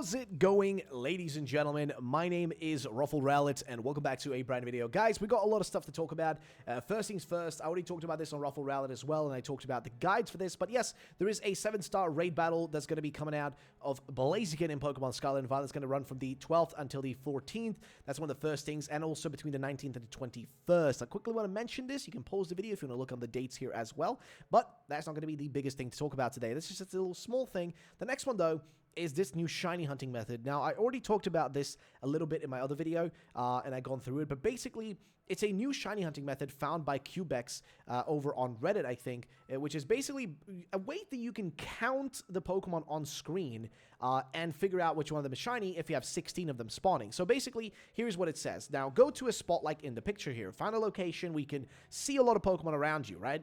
How's it going, ladies and gentlemen? My name is RuffledRowlit, and welcome back to a brand new video. Guys, we got a lot of stuff to talk about. First things first, I already talked about this on RuffledRowlit as well, and I talked about the guides for this. But yes, there is a 7-star raid battle that's going to be coming out of Blaziken in Pokemon Scarlet and Violet. It's going to run from the 12th until the 14th. That's one of the first things, and also between the 19th and the 21st. I quickly want to mention this. You can pause the video if you want to look on the dates here as well. But that's not going to be the biggest thing to talk about today. This is just a little small thing. The next one, though, is this new shiny hunting method. Now, I already talked about this a little bit in my other video, and I've gone through it, but basically, it's a new shiny hunting method found by Cubex over on Reddit, I think, which is basically a way that you can count the Pokemon on screen and figure out which one of them is shiny if you have 16 of them spawning. So basically, here's what it says. Now, go to a spot like in the picture here. Find a location where you can see a lot of Pokemon around you, right?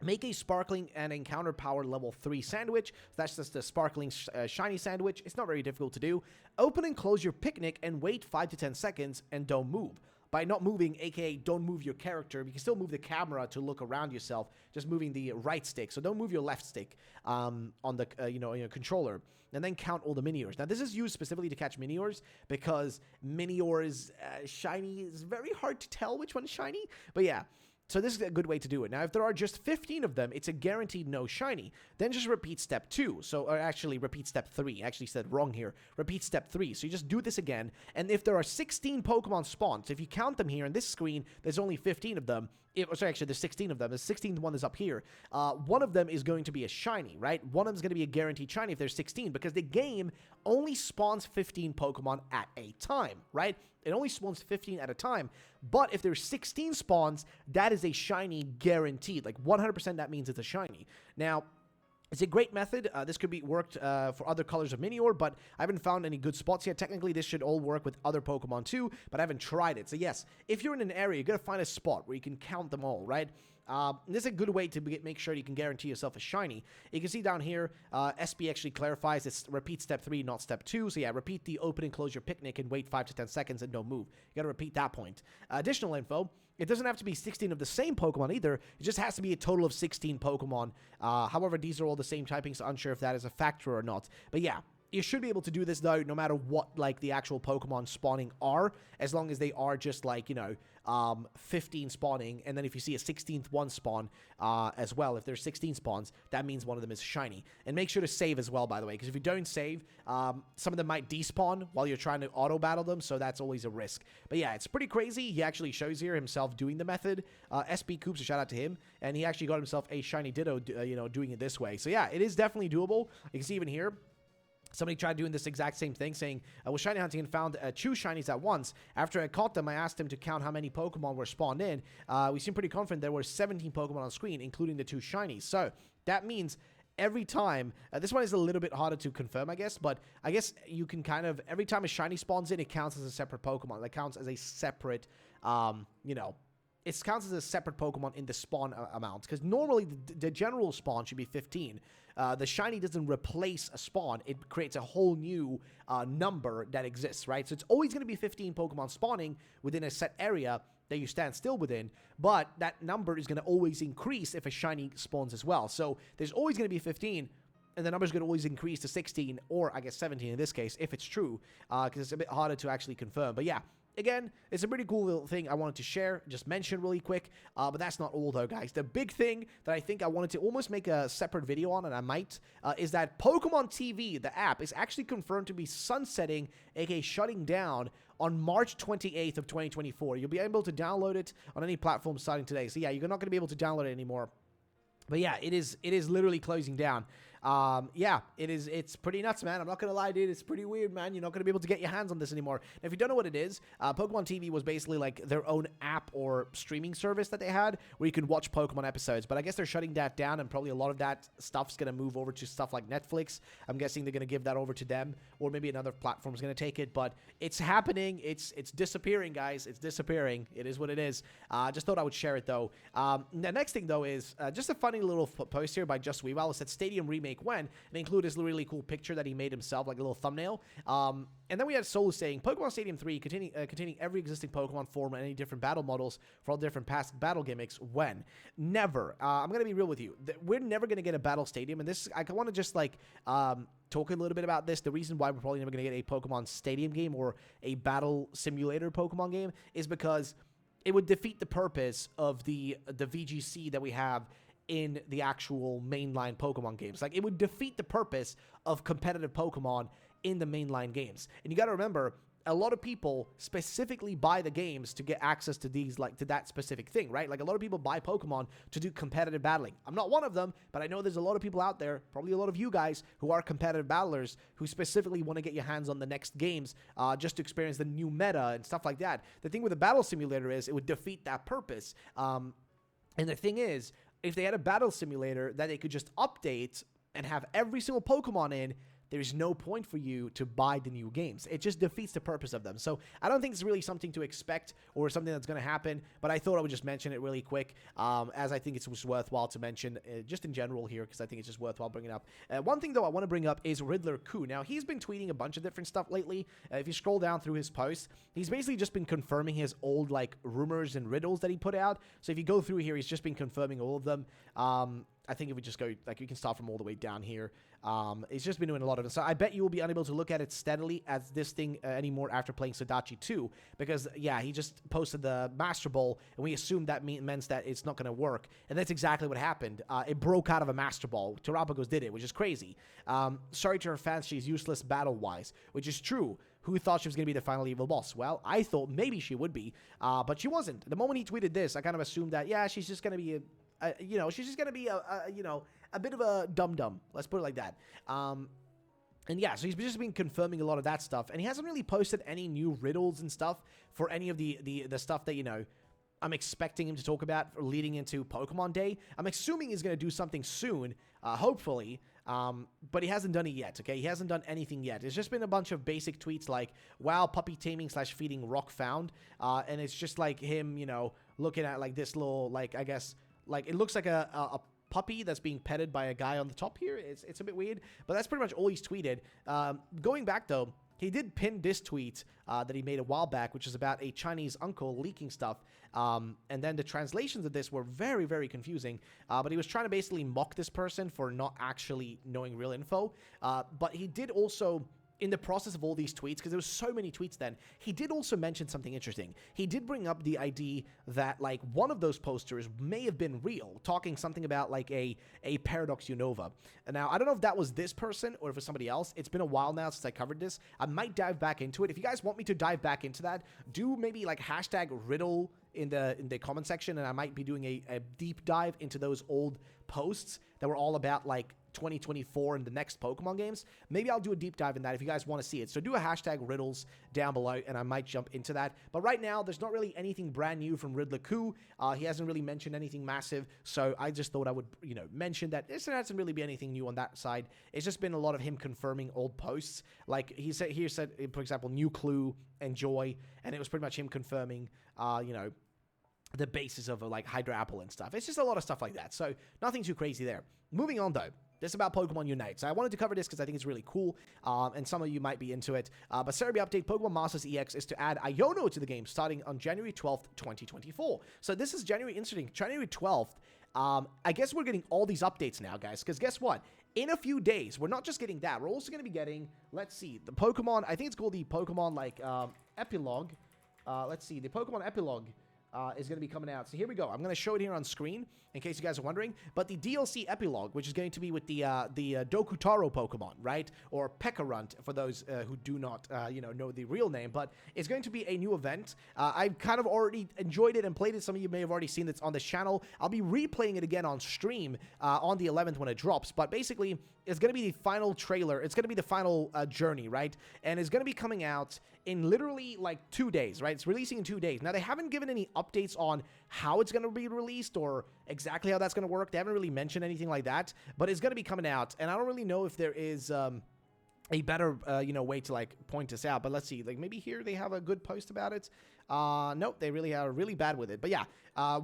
Make a sparkling and encounter power level 3 sandwich. So that's just a sparkling shiny sandwich. It's not very difficult to do. Open and close your picnic and wait 5 to 10 seconds and don't move. By not moving, aka don't move your character, you can still move the camera to look around yourself, just moving the right stick. So don't move your left stick on the your controller, and then count all the Miniors. Now this is used specifically to catch Miniors because Miniors shiny is very hard to tell which one is shiny. But yeah. So this is a good way to do it. Now, if there are just 15 of them, it's a guaranteed no shiny. Then just repeat step 2. So, or actually, repeat step 3. I actually said wrong here. Repeat step 3. So you just do this again. And if there are 16 Pokemon spawned, so if you count them here on this screen, there's only 15 of them. Sorry, actually, there's 16 of them. The 16th one is up here. One of them is going to be a shiny, right? One of them is going to be a guaranteed shiny if there's 16, because the game only spawns 15 Pokemon at a time, right? It only spawns 15 at a time. But if there's 16 spawns, that is a shiny guaranteed. Like 100% that means it's a shiny. Now, it's a great method. This could be worked for other colors of Minior, but I haven't found any good spots yet. Technically, this should all work with other Pokemon too, but I haven't tried it. So yes, if you're in an area, you're going to find a spot where you can count them all, right? This is a good way to make sure you can guarantee yourself a shiny. You can see down here, SB actually clarifies it's repeat step 3, not step 2. So yeah, repeat the open and close your picnic and wait 5 to 10 seconds and don't move. You got to repeat that point. Additional info, it doesn't have to be 16 of the same Pokemon either. It just has to be a total of 16 Pokemon. However, these are all the same typing, so unsure if that is a factor or not. But yeah. You should be able to do this, though, no matter what, like, the actual Pokemon spawning are, as long as they are just, like, 15 spawning, and then if you see a 16th one spawn as well, if there's 16 spawns, that means one of them is shiny. And make sure to save as well, by the way, because if you don't save, some of them might despawn while you're trying to auto-battle them, so that's always a risk. But yeah, it's pretty crazy. He actually shows here himself doing the method. SB Coops, a shout-out to him, and he actually got himself a shiny Ditto, doing it this way. So yeah, it is definitely doable. You can see even here, somebody tried doing this exact same thing, saying, I was shiny hunting and found 2 shinies at once. After I caught them, I asked him to count how many Pokemon were spawned in. We seem pretty confident there were 17 Pokemon on screen, including the 2 shinies. So, that means every time, this one is a little bit harder to confirm, I guess, but I guess you can kind of, every time a shiny spawns in, it counts as a separate Pokemon. That counts as a separate, it counts as a separate Pokemon in the spawn amount, because normally the general spawn should be 15. The shiny doesn't replace a spawn. It creates a whole new number that exists, right? So it's always going to be 15 Pokemon spawning within a set area that you stand still within, but that number is going to always increase if a shiny spawns as well. So there's always going to be 15, and the number is going to always increase to 16, or I guess 17 in this case, if it's true, because it's a bit harder to actually confirm. But yeah, again, it's a pretty cool little thing I wanted to share, just mention really quick, but that's not all though, guys. The big thing that I think I wanted to almost make a separate video on, and I might, is that Pokemon TV, the app, is actually confirmed to be sunsetting, aka shutting down, on March 28th of 2024. You'll be able to download it on any platform starting today. So yeah, you're not going to be able to download it anymore. But yeah, it is literally closing down. Yeah, it's pretty nuts, man. I'm not gonna lie, dude. It's pretty weird, man. You're not gonna be able to get your hands on this anymore. Now, if you don't know what it is, Pokemon TV was basically like their own app or streaming service that they had where you could watch Pokemon episodes. But I guess they're shutting that down, and probably a lot of that stuff's gonna move over to stuff like Netflix. I'm guessing they're gonna give that over to them, or maybe another platform's gonna take it. But it's happening. It's disappearing, guys. It's disappearing. It is what it is. Just thought I would share it though. The next thing though is just a funny little post here by Just Weavile. It said Stadium Remake Remake when, and include this really cool picture that he made himself, like a little thumbnail. And then we had Soul saying, Pokemon Stadium 3 containing every existing Pokemon form and any different battle models for all different past battle gimmicks when. Never. I'm going to be real with you. We're never going to get a battle stadium, and this, I want to just like talk a little bit about this. The reason why we're probably never going to get a Pokemon Stadium game or a battle simulator Pokemon game is because it would defeat the purpose of the VGC that we have in the actual mainline Pokemon games. Like, it would defeat the purpose of competitive Pokemon in the mainline games. And you got to remember, a lot of people specifically buy the games to get access to these, like, to that specific thing, right? Like, a lot of people buy Pokemon to do competitive battling. I'm not one of them, but I know there's a lot of people out there, probably a lot of you guys, who are competitive battlers who specifically want to get your hands on the next games just to experience the new meta and stuff like that. The thing with the battle simulator is it would defeat that purpose. And the thing is, if they had a battle simulator that they could just update and have every single Pokemon in, there's no point for you to buy the new games. It just defeats the purpose of them. So I don't think it's really something to expect or something that's going to happen, but I thought I would just mention it really quick, as I think it's just worthwhile to mention just in general here, because I think it's just worthwhile bringing up. One thing, though, I want to bring up is Riddler Coup. Now, he's been tweeting a bunch of different stuff lately. If you scroll down through his posts, he's basically just been confirming his old, like, rumors and riddles that he put out. So if you go through here, he's just been confirming all of them. I think if we just go, like, you can start from all the way down here. It's just been doing a lot of it. So I bet you will be unable to look at it steadily as this thing anymore after playing Sadachi 2. Because, yeah, he just posted the Master Ball, and we assumed that meant that it's not going to work. And that's exactly what happened. It broke out of a Master Ball. Terapagos did it, which is crazy. Sorry to her fans, she's useless battle-wise, which is true. Who thought she was going to be the final evil boss? Well, I thought maybe she would be, but she wasn't. The moment he tweeted this, I kind of assumed that, yeah, she's just going to be she's just going to be a bit of a dum-dum. Let's put it like that. And yeah, so he's just been confirming a lot of that stuff. And he hasn't really posted any new riddles and stuff for any of the stuff that, I'm expecting him to talk about leading into Pokemon Day. I'm assuming he's going to do something soon, hopefully. But he hasn't done it yet, okay? He hasn't done anything yet. It's just been a bunch of basic tweets like, wow, puppy taming / feeding rock found. And it's just like him, looking at like this little, like, I guess, like, it looks like a puppy that's being petted by a guy on the top here. It's a bit weird, but that's pretty much all he's tweeted. Going back, though, he did pin this tweet that he made a while back, which is about a Chinese uncle leaking stuff. And then the translations of this were very, very confusing. But he was trying to basically mock this person for not actually knowing real info. But he did also, in the process of all these tweets, because there was so many tweets then, he did also mention something interesting. He did bring up the idea that, like, one of those posters may have been real, talking something about, like, a Paradox Unova. And now, I don't know if that was this person or if it was somebody else. It's been a while now since I covered this. I might dive back into it. If you guys want me to dive back into that, do maybe, like, hashtag Riddle in the comment section, and I might be doing a deep dive into those old posts that were all about, like, 2024 and the next Pokemon games. Maybe I'll do a deep dive in that if you guys want to see it. So do a hashtag Riddles down below, and I might jump into that. But right now, there's not really anything brand new from Riddler Coup. He hasn't really mentioned anything massive, so I just thought I would, mention that there hasn't really been anything new on that side. It's just been a lot of him confirming old posts. Like he said, for example, New Clue and Joy, and it was pretty much him confirming, the basis of like Hydra Apple and stuff. It's just a lot of stuff like that. So nothing too crazy there. Moving on, though. This is about Pokemon Unite. So I wanted to cover this because I think it's really cool, and some of you might be into it. But Serebii update, Pokemon Masters EX is to add Iono to the game starting on January 12th, 2024. So this is January 12th. I guess we're getting all these updates now, guys, because guess what? In a few days, we're not just getting that. We're also going to be getting, let's see, the Pokemon, I think it's called the Pokemon, like, Epilogue. Let's see, the Pokemon Epilogue is going to be coming out. So here we go. I'm going to show it here on screen in case you guys are wondering. But the DLC Epilogue, which is going to be with the Dokutaro Pokemon, right? Or Pekarunt for those who do not, know the real name. But it's going to be a new event. I've kind of already enjoyed it and played it. Some of you may have already seen this on the channel. I'll be replaying it again on stream on the 11th when it drops. But basically, it's going to be the final trailer. It's going to be the final journey, right? And it's going to be coming out in literally like 2 days, right? It's releasing in 2 days. Now, they haven't given any updates on how it's going to be released or exactly how that's going to work. They haven't really mentioned anything like that, but it's going to be coming out. And I don't really know if there is a better, way to like point this out, but let's see. Like maybe here they have a good post about it. Nope, they really are really bad with it. But yeah,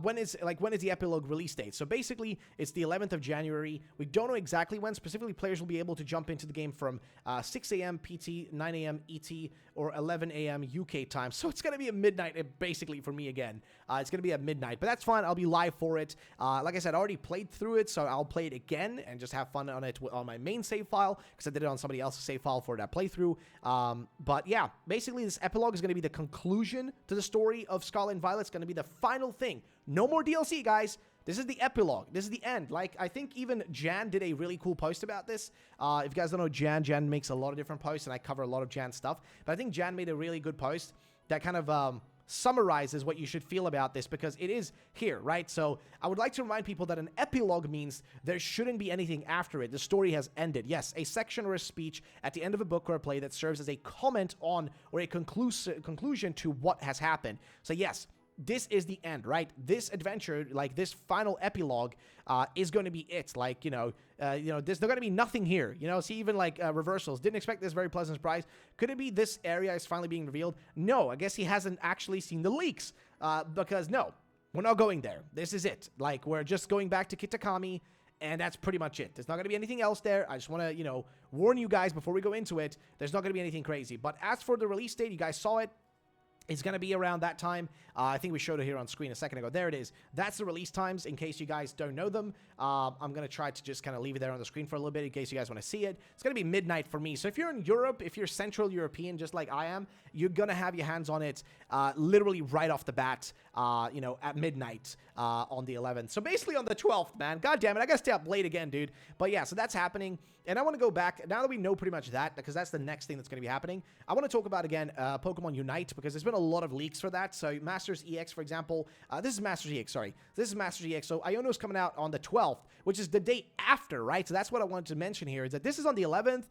when is the Epilogue release date? So basically, it's the 11th of January. We don't know exactly when. Specifically, players will be able to jump into the game from 6 a.m. PT, 9 a.m. ET, or 11 a.m. UK time. So it's going to be at midnight, basically, for me again. It's going to be at midnight, but that's fine. I'll be live for it. Like I said, I already played through it, so I'll play it again and just have fun on it on my main save file, because I did it on somebody else's save file for that playthrough. But yeah, basically, this Epilogue is going to be the conclusion to the story of Scarlet and Violet. It's going to be the final thing. No more DLC, guys. This is the epilogue. This is the end. Like, I think even Jan did a really cool post about this. If you guys don't know Jan makes a lot of different posts, and I cover a lot of Jan stuff. But I think Jan made a really good post that kind of summarizes what you should feel about this, because it is here, right? So I would like to remind people that an epilogue means there shouldn't be anything after it. The story has ended. Yes, a section or a speech at the end of a book or a play that serves as a comment on or a conclusion to what has happened. So yes, this is the end, right? This adventure, like this final epilogue, is going to be it. Like, there's going to be nothing here. See, even like reversals. Didn't expect this, very pleasant surprise. Could it be this area is finally being revealed? No, I guess he hasn't actually seen the leaks, because no, we're not going there. This is it. Like, we're just going back to Kitakami, and that's pretty much it. There's not going to be anything else there. I just want to, warn you guys before we go into it. There's not going to be anything crazy. But as for the release date, you guys saw it. It's going to be around that time. I think we showed it here on screen a second ago. There it is. That's the release times, in case you guys don't know them. I'm going to try to just kind of leave it there on the screen for a little bit in case you guys want to see it. It's going to be midnight for me. So if you're in Europe, if you're Central European, just like I am, you're going to have your hands on it literally right off the bat, at midnight on the 11th. So basically on the 12th, man. God damn it. I got to stay up late again, dude. But yeah, so that's happening. And I want to go back, now that we know pretty much that, because that's the next thing that's going to be happening, I want to talk about, again, Pokemon Unite, because there's been a lot of leaks for that. So Masters EX, for example, this is Masters EX, sorry. This is Masters EX. So Iono's coming out on the 12th, which is the date after, right? So that's what I wanted to mention here, is that this is on the 11th,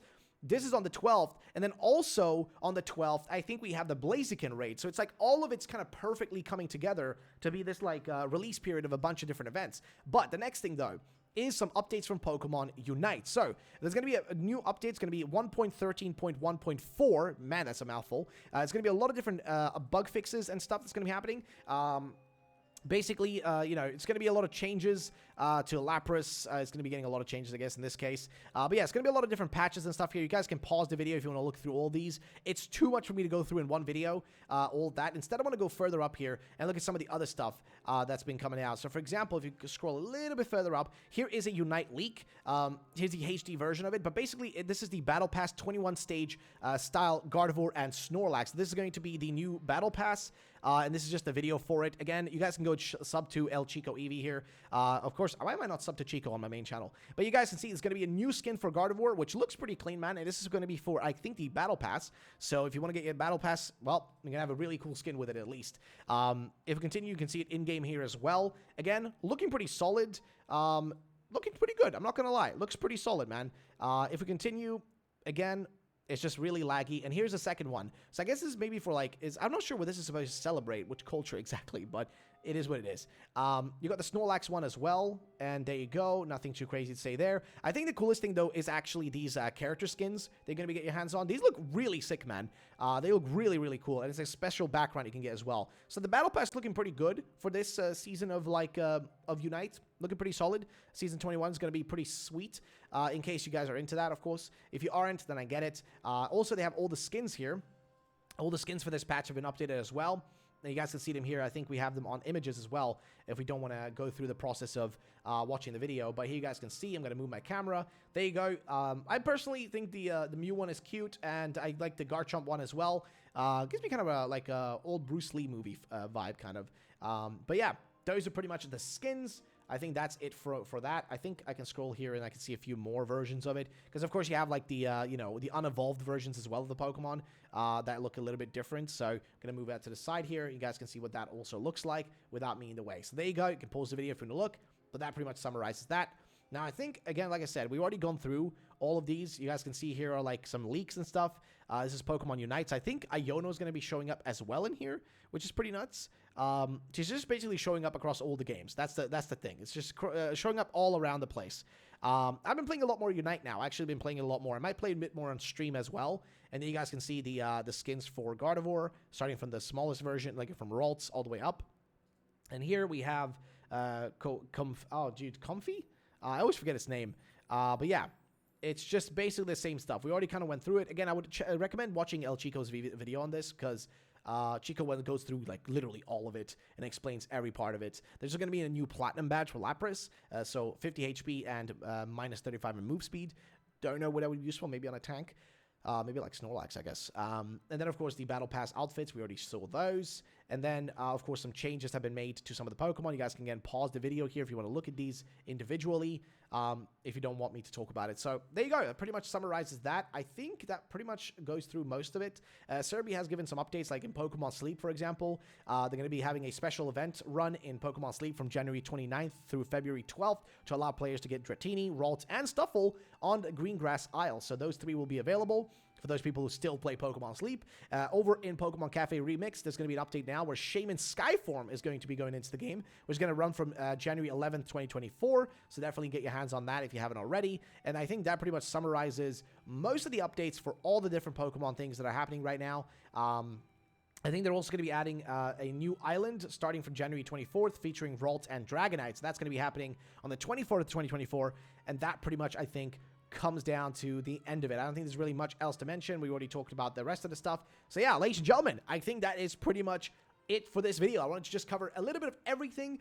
this is on the 12th, and then also on the 12th, I think we have the Blaziken raid. So it's like all of it's kind of perfectly coming together to be this like release period of a bunch of different events. But the next thing, though, is some updates from Pokemon Unite. So there's going to be a new update. It's going to be 1.13.1.4. Man, that's a mouthful. It's going to be a lot of different bug fixes and stuff that's going to be happening. Basically, it's going to be a lot of changes to Lapras. It's going to be getting a lot of changes, I guess, in this case. But yeah, it's going to be a lot of different patches and stuff here. You guys can pause the video if you want to look through all these. It's too much for me to go through in one video, all that. Instead, I want to go further up here and look at some of the other stuff that's been coming out. So, for example, if you scroll a little bit further up, here is a Unite leak. Here's the HD version of it. But basically, this is the Battle Pass 21-stage style Gardevoir and Snorlax. This is going to be the new Battle Pass. And this is just a video for it. Again, you guys can go sub to El Chico Eevee here. Of course, why am I not sub to Chico on my main channel? But you guys can see it's going to be a new skin for Gardevoir, which looks pretty clean, man. And this is going to be for, I think, the Battle Pass. So if you want to get your Battle Pass, well, you're going to have a really cool skin with it at least. If we continue, you can see it in-game here as well. Again, looking pretty solid. Looking pretty good. I'm not going to lie. Looks pretty solid, man. If we continue, again, it's just really laggy. And here's the second one. So I guess this is maybe for like, I'm not sure what this is supposed to celebrate, which culture exactly, but it is what it is. You got the Snorlax one as well. And there you go. Nothing too crazy to say there. I think the coolest thing, though, is actually these character skins they're going to be getting your hands on. These look really sick, man. They look really, really cool. And it's a special background you can get as well. So the Battle Pass looking pretty good for this season of, like, of Unite. Looking pretty solid. Season 21 is going to be pretty sweet, in case you guys are into that, of course. If you aren't, then I get it. Also, they have all the skins here. All the skins for this patch have been updated as well. And you guys can see them here. I think we have them on images as well, if we don't want to go through the process of watching the video. But here you guys can see, I'm going to move my camera. There you go. I personally think the Mew one is cute, and I like the Garchomp one as well. Gives me kind of a old Bruce Lee movie vibe, kind of. But yeah, those are pretty much the skins. I think that's it for that. I think I can scroll here and I can see a few more versions of it. Because, of course, you have, like, the, the unevolved versions as well of the Pokemon that look a little bit different. So, I'm going to move that to the side here. You guys can see what that also looks like without me in the way. So, there you go. You can pause the video if you want to look. But that pretty much summarizes that. Now, I think, again, like I said, we've already gone through all of these. You guys can see here are like some leaks and stuff. This is Pokemon Unites. I think Iono is going to be showing up as well in here, which is pretty nuts. She's just basically showing up across all the games. That's the thing. It's just showing up all around the place. I've been playing a lot more Unite now. Actually been playing a lot more. I might play a bit more on stream as well. And then you guys can see the skins for Gardevoir, starting from the smallest version, like from Ralts, all the way up. And here we have Comfy? I always forget its name. But yeah, it's just basically the same stuff. We already kind of went through it. Again, I would recommend watching El Chico's video on this, because Chico goes through like literally all of it and explains every part of it. There's going to be a new platinum badge for Lapras, so 50 HP and minus 35 in move speed. Don't know what that would be useful. Maybe on a tank. Maybe like Snorlax, I guess. And then, of course, the Battle Pass outfits. We already saw those. And then, of course, some changes have been made to some of the Pokemon. You guys can, again, pause the video here if you want to look at these individually, if you don't want me to talk about it. So, there you go. That pretty much summarizes that. I think that pretty much goes through most of it. Serbia has given some updates, like in Pokemon Sleep, for example. They're going to be having a special event run in Pokemon Sleep from January 29th through February 12th to allow players to get Dratini, Ralts, and Stuffle on the Greengrass Isle. So, those three will be available for those people who still play Pokemon Sleep. Over in Pokemon Cafe Remix, there's going to be an update now where Shaman Skyform is going to be going into the game, which is going to run from January 11th, 2024. So definitely get your hands on that if you haven't already. And I think that pretty much summarizes most of the updates for all the different Pokemon things that are happening right now. I think they're also going to be adding a new island starting from January 24th featuring Ralt and Dragonite. So that's going to be happening on the 24th of 2024. And that pretty much, I think, comes down to the end of it. I don't think there's really much else to mention. We already talked about the rest of the stuff. So yeah, ladies and gentlemen, I think that is pretty much it for this video. I wanted to just cover a little bit of everything.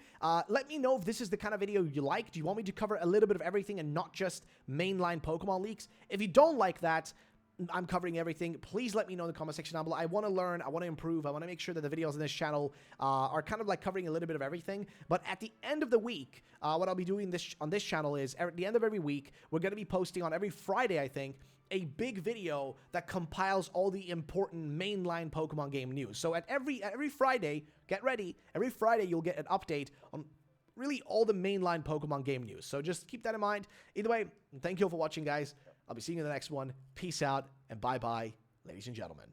Let me know if this is the kind of video you like. Do you want me to cover a little bit of everything and not just mainline Pokemon leaks? If you don't like that, I'm covering everything. Please let me know in the comment section down below. I want to learn. I want to improve. I want to make sure that the videos on this channel are kind of like covering a little bit of everything. But at the end of the week, what I'll be doing on this channel is at the end of every week, we're going to be posting on every Friday, I think, a big video that compiles all the important mainline Pokemon game news. So at every Friday, get ready. Every Friday, you'll get an update on really all the mainline Pokemon game news. So just keep that in mind. Either way, thank you all for watching, guys. I'll be seeing you in the next one. Peace out, and bye-bye, ladies and gentlemen.